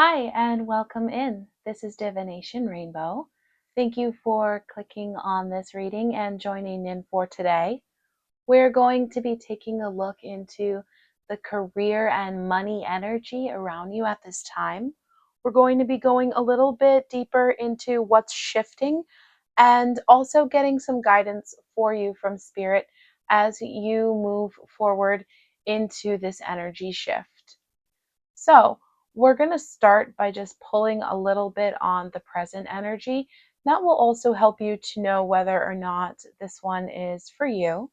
Hi, and welcome in. This is Divination Rainbow. Thank you for clicking on this reading and joining in for today. We're going to be taking a look into the career and money energy around you at this time. We're going to be going a little bit deeper into what's shifting and also getting some guidance for you from Spirit as you move forward into this energy shift. So we're going to start by just pulling a little bit on the present energy. That will also help you to know whether or not this one is for you.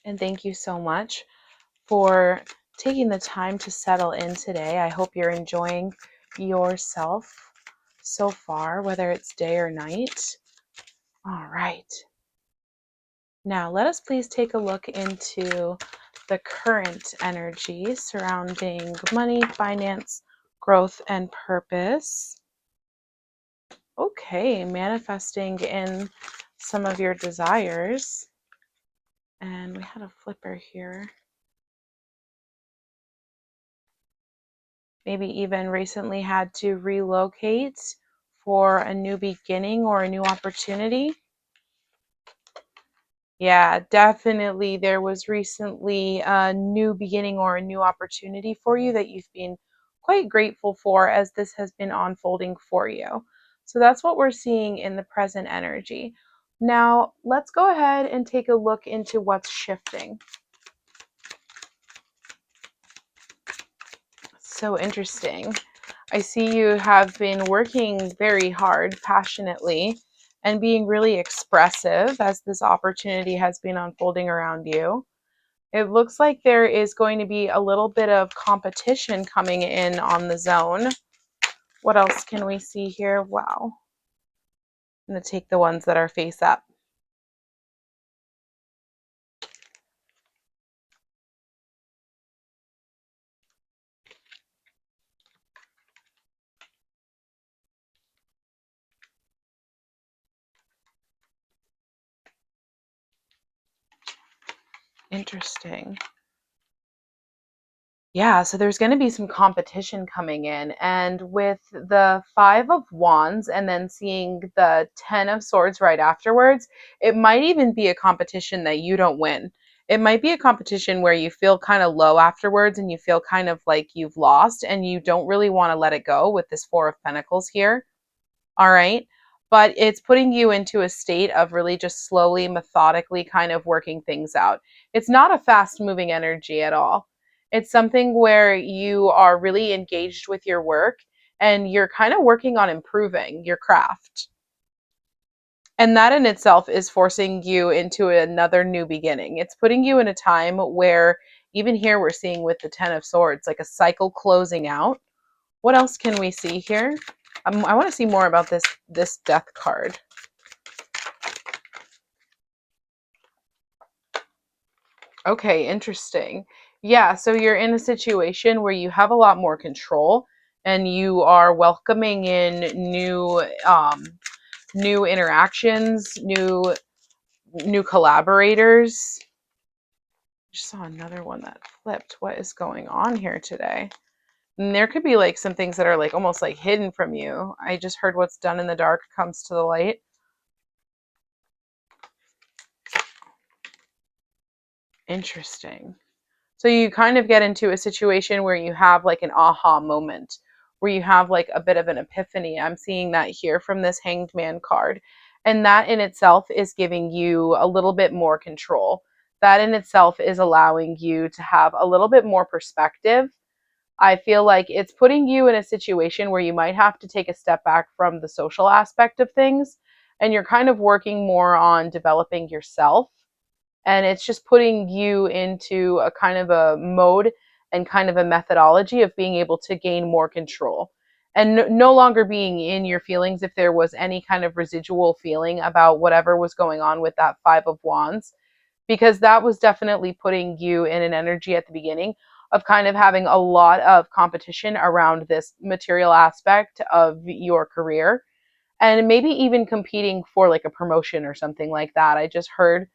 And thank you so much for taking the time to settle in today. I hope you're enjoying yourself so far, whether it's day or night. All right. Now, let us please take a look into the current energy surrounding money, finance, growth, and purpose. Okay, manifesting in some of your desires. And we had a flipper here. Maybe even recently had to relocate for a new beginning or a new opportunity. Yeah, definitely. There was recently a new beginning or a new opportunity for you that you've been quite grateful for as this has been unfolding for you. So that's what we're seeing in the present energy. Now, let's go ahead and take a look into what's shifting. So interesting. I see you have been working very hard, passionately, and being really expressive as this opportunity has been unfolding around you. It looks like there is going to be a little bit of competition coming in on the zone. What else can we see here? Wow. I'm going to take the ones that are face up. Interesting. Yeah, so there's going to be some competition coming in. And with the Five of Wands and then seeing the Ten of Swords right afterwards, it might even be a competition that you don't win. It might be a competition where you feel kind of low afterwards and you feel kind of like you've lost and you don't really want to let it go with this Four of Pentacles here. All right. But it's putting you into a state of really just slowly, methodically kind of working things out. It's not a fast moving energy at all. It's something where you are really engaged with your work and you're kind of working on improving your craft. And that in itself is forcing you into another new beginning. It's putting you in a time where, even here, we're seeing with the Ten of Swords, like a cycle closing out. What else can we see here? I want to see more about this death card. Okay, interesting. Yeah, so you're in a situation where you have a lot more control and you are welcoming in new interactions, new collaborators. Just saw another one that flipped. What is going on here today? And there could be like some things that are like almost like hidden from you. I just heard what's done in the dark comes to the light. Interesting. So you kind of get into a situation where you have like an aha moment, where you have like a bit of an epiphany. I'm seeing that here from this Hanged Man card. And that in itself is giving you a little bit more control. That in itself is allowing you to have a little bit more perspective. I feel like it's putting you in a situation where you might have to take a step back from the social aspect of things and you're kind of working more on developing yourself, and it's just putting you into a kind of a mode and kind of a methodology of being able to gain more control and no longer being in your feelings if there was any kind of residual feeling about whatever was going on with that Five of Wands, because that was definitely putting you in an energy at the beginning of kind of having a lot of competition around this material aspect of your career and maybe even competing for like a promotion or something like that. I just heard.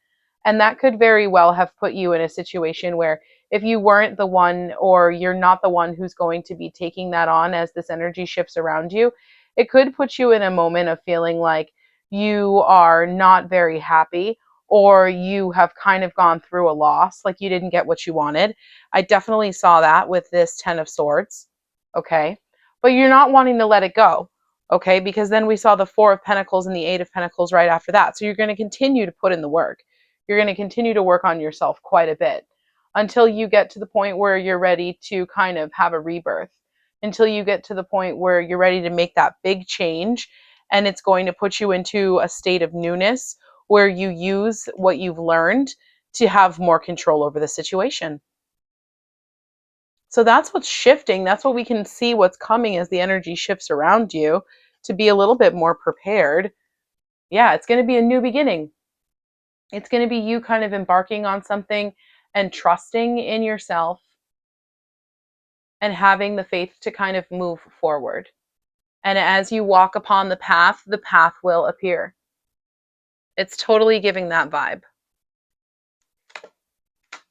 And that could very well have put you in a situation where if you weren't the one, or you're not the one who's going to be taking that on as this energy shifts around you, it could put you in a moment of feeling like you are not very happy, or you have kind of gone through a loss, like you didn't get what you wanted. I definitely saw that with this 10 of Swords. Okay. But you're not wanting to let it go. Okay. Because then we saw the Four of Pentacles and the Eight of Pentacles right after that. So you're going to continue to put in the work. You're going to continue to work on yourself quite a bit until you get to the point where you're ready to kind of have a rebirth, until you get to the point where you're ready to make that big change, and it's going to put you into a state of newness where you use what you've learned to have more control over the situation. So that's what's shifting. That's what we can see what's coming as the energy shifts around you, to be a little bit more prepared. Yeah, it's going to be a new beginning. It's going to be you kind of embarking on something and trusting in yourself and having the faith to kind of move forward. And as you walk upon the path will appear. It's totally giving that vibe.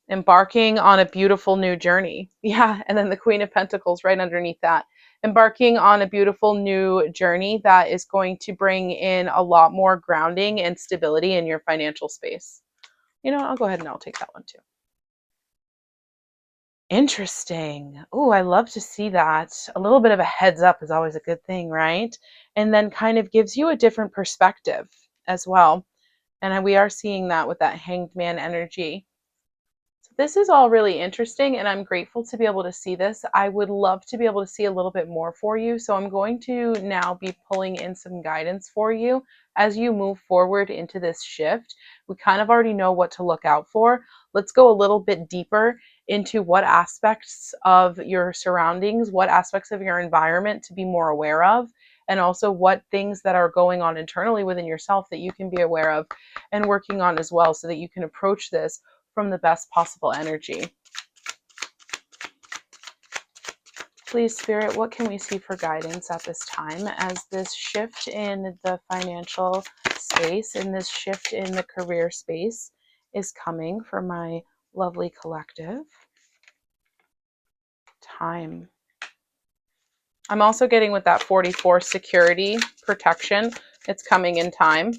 Embarking on a beautiful new journey. Yeah, and then the Queen of Pentacles right underneath that. Embarking on a beautiful new journey that is going to bring in a lot more grounding and stability in your financial space. You know, I'll go ahead and I'll take that one too. Interesting. Oh, I love to see that. A little bit of a heads up is always a good thing, right? And then kind of gives you a different perspective as well. And we are seeing that with that Hanged Man energy. So this is all really interesting, and I'm grateful to be able to see this. I would love to be able to see a little bit more for you. So I'm going to now be pulling in some guidance for you as you move forward into this shift. We kind of already know what to look out for. Let's go a little bit deeper into what aspects of your surroundings, what aspects of your environment to be more aware of, and also what things that are going on internally within yourself that you can be aware of and working on as well, so that you can approach this from the best possible energy. Please, Spirit, what can we see for guidance at this time as this shift in the financial space and this shift in the career space is coming for my lovely collective? Time. I'm also getting with that 44 security, protection. It's coming in time.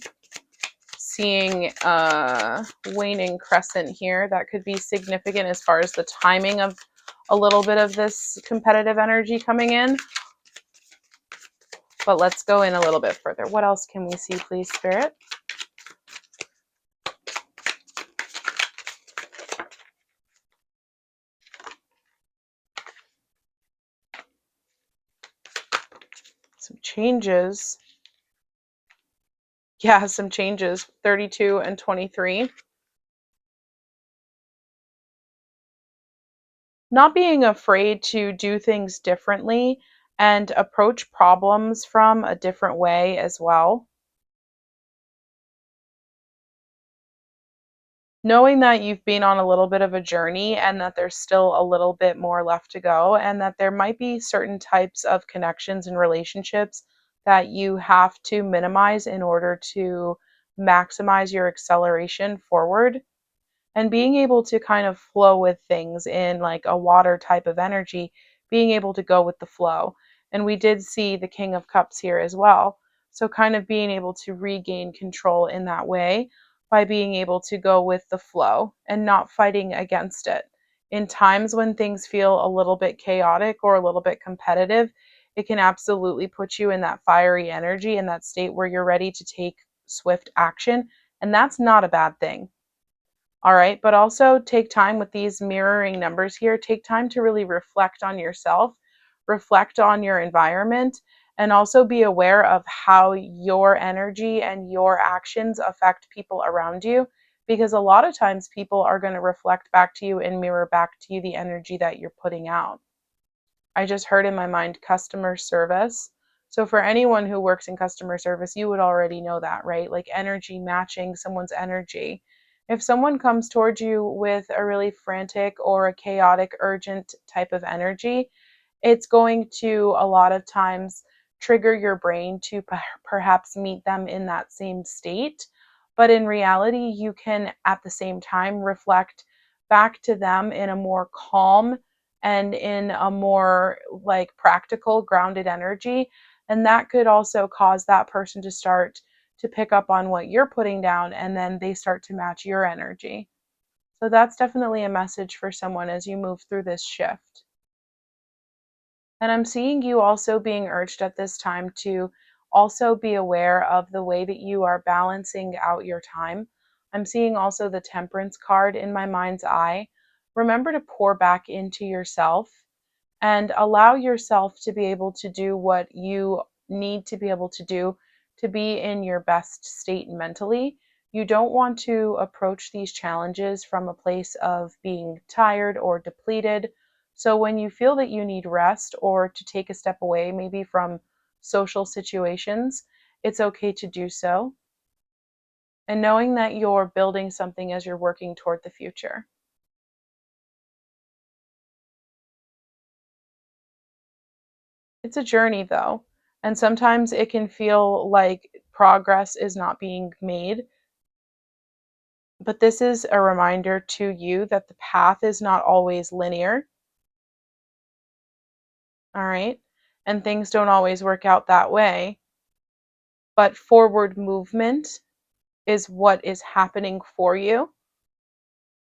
Seeing a waning crescent here that could be significant as far as the timing of a little bit of this competitive energy coming in. But let's go in a little bit further. What else can we see, please, Spirit? Some changes. Yeah, some changes. 32 and 23. Not being afraid to do things differently and approach problems from a different way as well. Knowing that you've been on a little bit of a journey and that there's still a little bit more left to go, and that there might be certain types of connections and relationships that you have to minimize in order to maximize your acceleration forward, and being able to kind of flow with things in like a water type of energy, being able to go with the flow. And we did see the King of Cups here as well. So kind of being able to regain control in that way by being able to go with the flow and not fighting against it. In times when things feel a little bit chaotic or a little bit competitive, it can absolutely put you in that fiery energy and that state where you're ready to take swift action. And that's not a bad thing. All right, but also take time with these mirroring numbers here. Take time to really reflect on yourself, reflect on your environment, and also be aware of how your energy and your actions affect people around you. Because a lot of times people are going to reflect back to you and mirror back to you the energy that you're putting out. I just heard in my mind customer service. So for anyone who works in customer service, you would already know that, right? Like energy matching someone's energy. If someone comes towards you with a really frantic or a chaotic, urgent type of energy, it's going to a lot of times trigger your brain to perhaps meet them in that same state. But in reality, you can at the same time reflect back to them in a more calm and in a more like practical, grounded energy. And that could also cause that person to start to pick up on what you're putting down, and then they start to match your energy. So that's definitely a message for someone as you move through this shift. And I'm seeing you also being urged at this time to also be aware of the way that you are balancing out your time. I'm seeing also the Temperance card in my mind's eye. Remember to pour back into yourself and allow yourself to be able to do what you need to be able to do to be in your best state mentally. You don't want to approach these challenges from a place of being tired or depleted. So, when you feel that you need rest or to take a step away, maybe from social situations, it's okay to do so. And knowing that you're building something as you're working toward the future. It's a journey though, and sometimes it can feel like progress is not being made, but this is a reminder to you that the path is not always linear, all right? And things don't always work out that way, but forward movement is what is happening for you.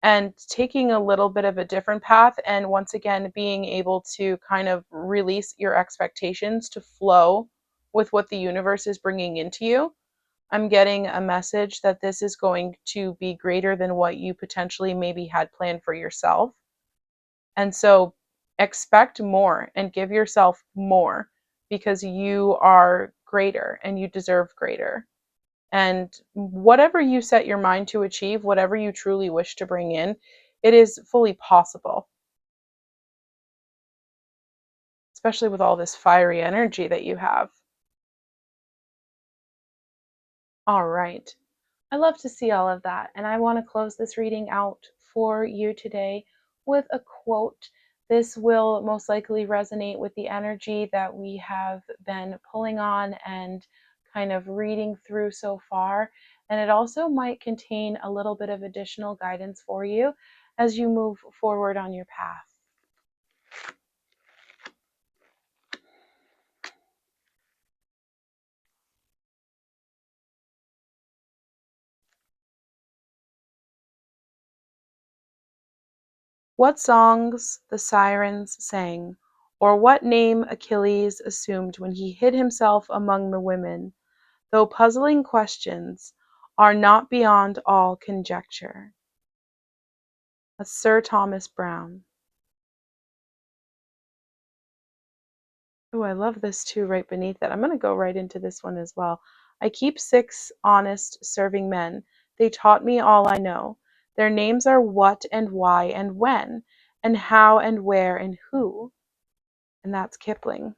And taking a little bit of a different path, and once again, being able to kind of release your expectations to flow with what the universe is bringing into you. I'm getting a message that this is going to be greater than what you potentially maybe had planned for yourself. And so expect more and give yourself more because you are greater and you deserve greater. And whatever you set your mind to achieve, whatever you truly wish to bring in, it is fully possible, especially with all this fiery energy that you have. All right. I love to see all of that. And I want to close this reading out for you today with a quote. This will most likely resonate with the energy that we have been pulling on and kind of reading through so far. And it also might contain a little bit of additional guidance for you as you move forward on your path. What songs the sirens sang, or what name Achilles assumed when he hid himself among the women, though puzzling questions, are not beyond all conjecture. That's Sir Thomas Browne. Oh, I love this too, right beneath it. I'm going to go right into this one as well. I keep 6 honest serving men. They taught me all I know. Their names are what and why and when, and how and where and who. And that's Kipling.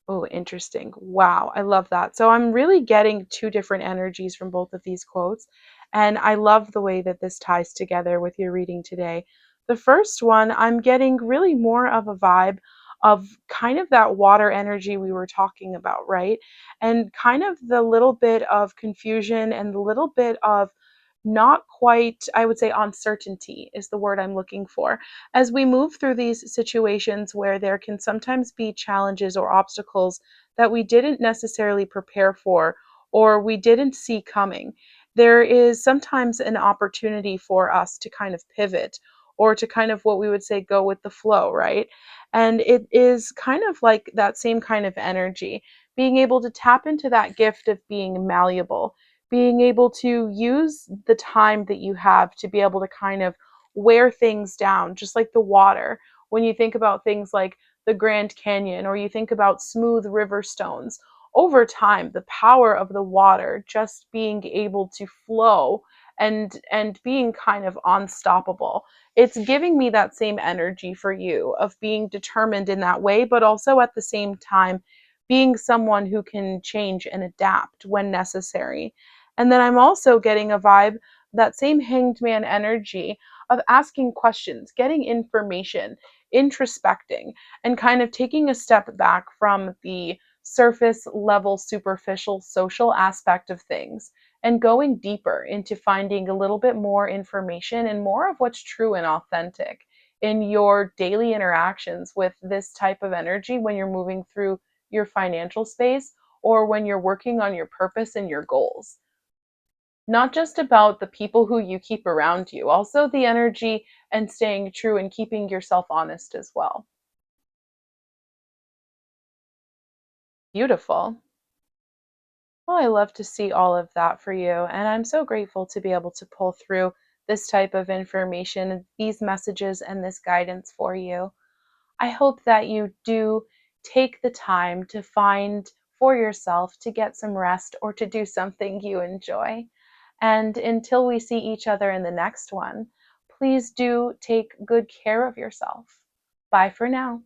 Oh, interesting. Wow, I love that. So I'm really getting two different energies from both of these quotes, and I love the way that this ties together with your reading today. The first one, I'm getting really more of a vibe of kind of that water energy we were talking about, right? And kind of the little bit of confusion and the little bit of not quite, I would say, uncertainty is the word I'm looking for as we move through these situations where there can sometimes be challenges or obstacles that we didn't necessarily prepare for or we didn't see coming. There is sometimes an opportunity for us to kind of pivot or to kind of what we would say go with the flow, right? And it is kind of like that same kind of energy, being able to tap into that gift of being malleable, being able to use the time that you have to be able to kind of wear things down, just like the water. When you think about things like the Grand Canyon or you think about smooth river stones, over time, the power of the water just being able to flow and being kind of unstoppable. It's giving me that same energy for you of being determined in that way, but also at the same time being someone who can change and adapt when necessary. And then I'm also getting a vibe, that same hanged man energy of asking questions, getting information, introspecting, and kind of taking a step back from the surface level, superficial, social aspect of things and going deeper into finding a little bit more information and more of what's true and authentic in your daily interactions with this type of energy when you're moving through your financial space or when you're working on your purpose and your goals. Not just about the people who you keep around you, also the energy and staying true and keeping yourself honest as well. Beautiful. Well, I love to see all of that for you. And I'm so grateful to be able to pull through this type of information, these messages, and this guidance for you. I hope that you do take the time to find for yourself to get some rest or to do something you enjoy. And until we see each other in the next one, please do take good care of yourself. Bye for now.